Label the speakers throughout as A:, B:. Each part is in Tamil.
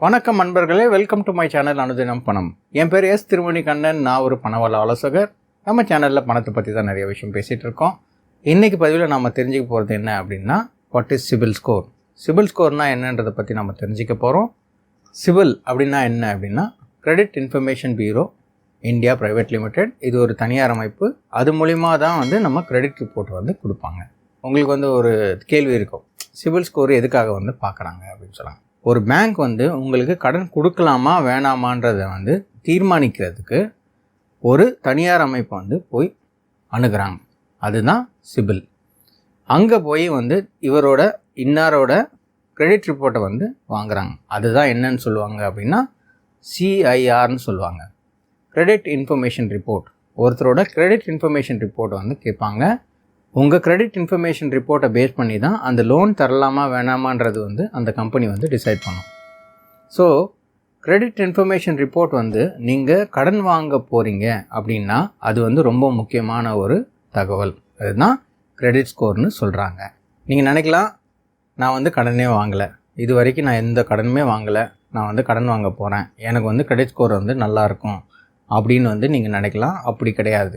A: வணக்கம் நண்பர்களே, வெல்கம் டு மை சேனல் அனுதினம் பணம். என் பேர் எஸ் திருமணி கண்ணன். நான் ஒரு பணவள ஆலோசகர். நம்ம சேனலில் பணத்தை பற்றி தான் நிறைய விஷயம் பேசிகிட்டு இருக்கோம். இன்றைக்கி பதிவில் நம்ம தெரிஞ்சுக்க போகிறது என்ன அப்படின்னா, வாட் இஸ் சிபில் ஸ்கோர். சிபில் ஸ்கோர்னால் என்னன்றதை பற்றி நம்ம தெரிஞ்சுக்க போகிறோம். சிபில் அப்படின்னா என்ன அப்படின்னா, credit information bureau India private limited. இது ஒரு தனியார் அமைப்பு. அது மூலிமா தான் நம்ம கிரெடிட் ரிப்போர்ட் கொடுப்பாங்க. உங்களுக்கு ஒரு கேள்வி இருக்கும், சிபில் ஸ்கோர் எதுக்காக பார்க்குறாங்க அப்படின்னு சொன்னாங்க. ஒரு பேங்க் உங்களுக்கு கடன் கொடுக்கலாமா வேணாமான்றதை தீர்மானிக்கிறதுக்கு ஒரு தனியார் அமைப்பு போய் அணுகிறாங்க. அதுதான் சிபில். அங்கே போய் இவரோட இன்னாரோட கிரெடிட் ரிப்போர்ட்டை வாங்குறாங்க. அதுதான் என்னன்னு சொல்லுவாங்க அப்படின்னா சிஐஆர்னு சொல்லுவாங்க, கிரெடிட் இன்ஃபர்மேஷன் ரிப்போர்ட். ஒருத்தரோட கிரெடிட் இன்ஃபர்மேஷன் ரிப்போர்ட்டை கேட்பாங்க. உங்கள் கிரெடிட் இன்ஃபர்மேஷன் ரிப்போர்ட்டை பேஸ் பண்ணி தான் அந்த லோன் தரலாமா வேணாமான்றது அந்த கம்பெனி டிசைட் பண்ணும். ஸோ கிரெடிட் இன்ஃபர்மேஷன் ரிப்போர்ட் நீங்கள் கடன் வாங்க போகிறீங்க அப்படின்னா அது ரொம்ப முக்கியமான ஒரு தகவல். அதுதான் கிரெடிட் ஸ்கோர்னு சொல்கிறாங்க. நீங்கள் நினைக்கலாம், நான் கடனே வாங்கலை, இது வரைக்கும் நான் எந்த கடனுமே வாங்கலை, நான் கடன் வாங்க போகிறேன், எனக்கு கிரெடிட் ஸ்கோர் நல்லாயிருக்கும் அப்படின்னு நீங்கள் நினைக்கலாம். அப்படி கிடையாது.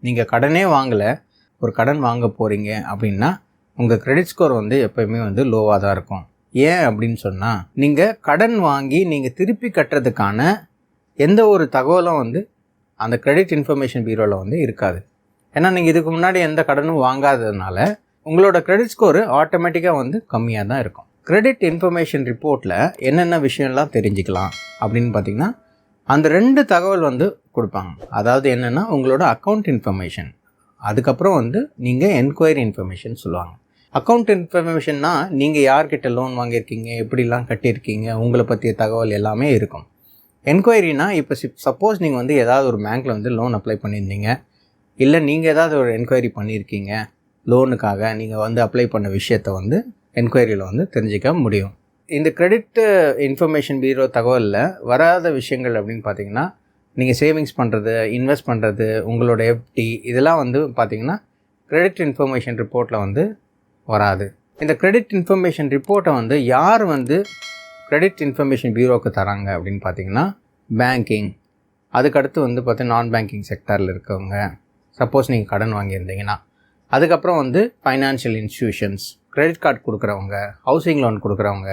A: நீங்கள் கடனே வாங்கலை, ஒரு கடன் வாங்க போகிறீங்க அப்படின்னா உங்கள் கிரெடிட் ஸ்கோர் எப்போயுமே லோவாக தான் இருக்கும். ஏன் அப்படின்னு சொன்னால், நீங்கள் கடன் வாங்கி நீங்கள் திருப்பி கட்டுறதுக்கான எந்த ஒரு தகவலும் அந்த கிரெடிட் இன்ஃபர்மேஷன் பியூரோவில் இருக்காது. ஏன்னா நீங்கள் இதுக்கு முன்னாடி எந்த கடனும் வாங்காததுனால உங்களோட கிரெடிட் ஸ்கோரு ஆட்டோமேட்டிக்காக கம்மியாக தான் இருக்கும். கிரெடிட் இன்ஃபர்மேஷன் ரிப்போர்ட்டில் என்னென்ன விஷயம்லாம் தெரிஞ்சுக்கலாம் அப்படின்னு பார்த்திங்கன்னா, அந்த 2 தகவல் கொடுப்பாங்க. அதாவது என்னென்னா, உங்களோட அக்கௌண்ட் இன்ஃபர்மேஷன், அதுக்கப்புறம் நீங்கள் என்கொயரி இன்ஃபர்மேஷன் சொல்லுவாங்க. அக்கௌண்ட் இன்ஃபர்மேஷன்னா நீங்கள் யார்கிட்ட லோன் வாங்கியிருக்கீங்க, எப்படிலாம் கட்டியிருக்கீங்க, உங்களை பற்றிய தகவல் எல்லாமே இருக்கும். என்கொயரினா, இப்போ சப்போஸ் நீங்கள் ஏதாவது ஒரு பேங்க்கில் லோன் அப்ளை பண்ணியிருந்தீங்க, இல்லை நீங்கள் ஏதாவது ஒரு என்கொயரி பண்ணியிருக்கீங்க லோனுக்காக, நீங்கள் அப்ளை பண்ண விஷயத்தை என்கொயரியில் தெரிஞ்சிக்க முடியும். இந்த கிரெடிட் இன்ஃபர்மேஷன் பியூரோ தகவலில் வராத விஷயங்கள் அப்படின்னு பார்த்தீங்கன்னா, நீங்கள் சேவிங்ஸ் பண்ணுறது, இன்வெஸ்ட் பண்ணுறது, உங்களோட எஃப்டி, இதெல்லாம் பார்த்திங்கன்னா கிரெடிட் இன்ஃபர்மேஷன் ரிப்போர்ட்டில் வராது. இந்த கிரெடிட் இன்ஃபர்மேஷன் ரிப்போர்ட்டை யார் கிரெடிட் இன்ஃபர்மேஷன் பியூரோவுக்கு தராங்க அப்படின்னு பார்த்திங்கன்னா, பேங்கிங், அதுக்கடுத்து பார்த்தீங்கன்னா நான் பேங்கிங் செக்டரில் இருக்கவங்க, சப்போஸ் நீங்கள் கடன் வாங்கியிருந்தீங்கன்னா, அதுக்கப்புறம் ஃபைனான்ஷியல் இன்ஸ்டிடியூஷன்ஸ், கிரெடிட் கார்டு கொடுக்குறவங்க, ஹவுசிங் லோன் கொடுக்குறவங்க,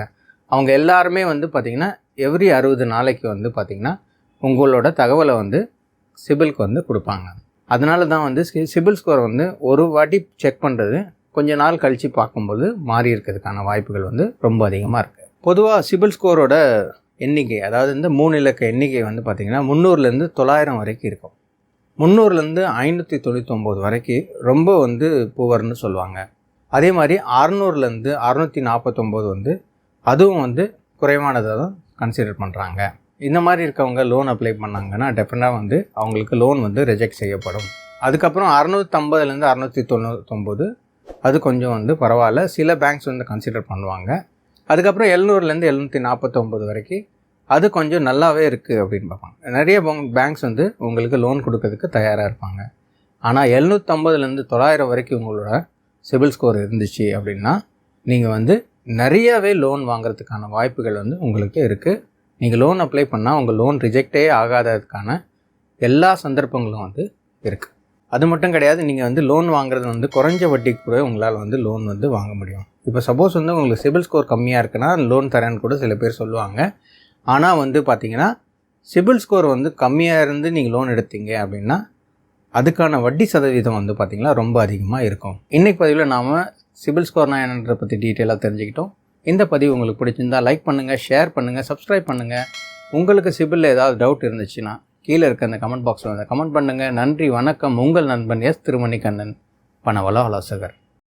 A: அவங்க எல்லாருமே பார்த்திங்கன்னா எவ்ரி 60 நாளைக்கு பார்த்திங்கன்னா உங்களோட தகவலை சிபிலுக்கு கொடுப்பாங்க. அதனால தான் சிபில் ஸ்கோர் ஒரு வாட்டி செக் பண்ணுறது கொஞ்ச நாள் கழித்து பார்க்கும்போது மாறி இருக்கிறதுக்கான வாய்ப்புகள் ரொம்ப அதிகமாக இருக்குது. பொதுவாக சிபில் ஸ்கோரோட எண்ணிக்கை, அதாவது 3 இலக்க எண்ணிக்கை பார்த்திங்கன்னா 300லேருந்து 900 வரைக்கும் இருக்கும். 300லேருந்து 599 வரைக்கும் ரொம்ப புவர்னு சொல்லுவாங்க. அதே மாதிரி 600லேருந்து 649 அதுவும் குறைவானதாக தான் கன்சிடர் பண்ணுறாங்க. இந்த மாதிரி இருக்கவங்க லோன் அப்ளை பண்ணாங்கன்னா டெஃபினட்டாக அவங்களுக்கு லோன் ரிஜெக்ட் செய்யப்படும். அதுக்கப்புறம் 650லேருந்து 699 அது கொஞ்சம் பரவாயில்ல, சில பேங்க்ஸ் கன்சிடர் பண்ணுவாங்க. அதுக்கப்புறம் 700லேருந்து 749 வரைக்கும் அது கொஞ்சம் நல்லாவே இருக்குது அப்படின்னு பார்ப்பாங்க. நிறைய பேங்க்ஸ் உங்களுக்கு லோன் கொடுக்கறதுக்கு தயாராக இருப்பாங்க. ஆனால் 750லேருந்து 900 வரைக்கும் உங்களோட சிபில் ஸ்கோர் இருந்துச்சு அப்படின்னா நீங்கள் நிறையவே லோன் வாங்குறதுக்கான வாய்ப்புகள் உங்களுக்கு இருக்குது. நீங்கள் லோன் அப்ளை பண்ணால் உங்கள் லோன் ரிஜெக்டே ஆகாததுக்கான எல்லா சந்தர்ப்பங்களும் இருக்குது. அது மட்டும் கிடையாது, நீங்கள் லோன் வாங்குறது குறைஞ்ச வட்டிக்கு கூட உங்களால் லோன் வாங்க முடியும். இப்போ சப்போஸ் உங்களுக்கு சிபில் ஸ்கோர் கம்மியாக இருக்குன்னா லோன் தரேன்னு கூட சில பேர் சொல்லுவாங்க. ஆனால் பார்த்தீங்கன்னா சிபில் ஸ்கோர் கம்மியாக இருந்து நீங்கள் லோன் எடுத்தீங்க அப்படின்னா அதுக்கான வட்டி சதவீதம் பார்த்திங்கன்னா ரொம்ப அதிகமாக இருக்கும். இன்றைக்கி பதிவில் நாம் சிபில் ஸ்கோர்னா என்னன்றதை பற்றி டீட்டெயிலாக தெரிஞ்சுக்கிட்டோம். இந்த பதிவு உங்களுக்கு பிடிச்சிருந்தால் லைக் பண்ணுங்கள், ஷேர் பண்ணுங்கள், சப்ஸ்கிரைப் பண்ணுங்கள். உங்களுக்கு சிபிலில் ஏதாவது டவுட் இருந்துச்சுன்னா கீழே இருக்க அந்த கமெண்ட் பாக்ஸில் கமெண்ட் பண்ணுங்கள். நன்றி, வணக்கம். உங்கள் நண்பன் எஸ் திருமணி கண்ணன், பணவள ஆலோசகர்.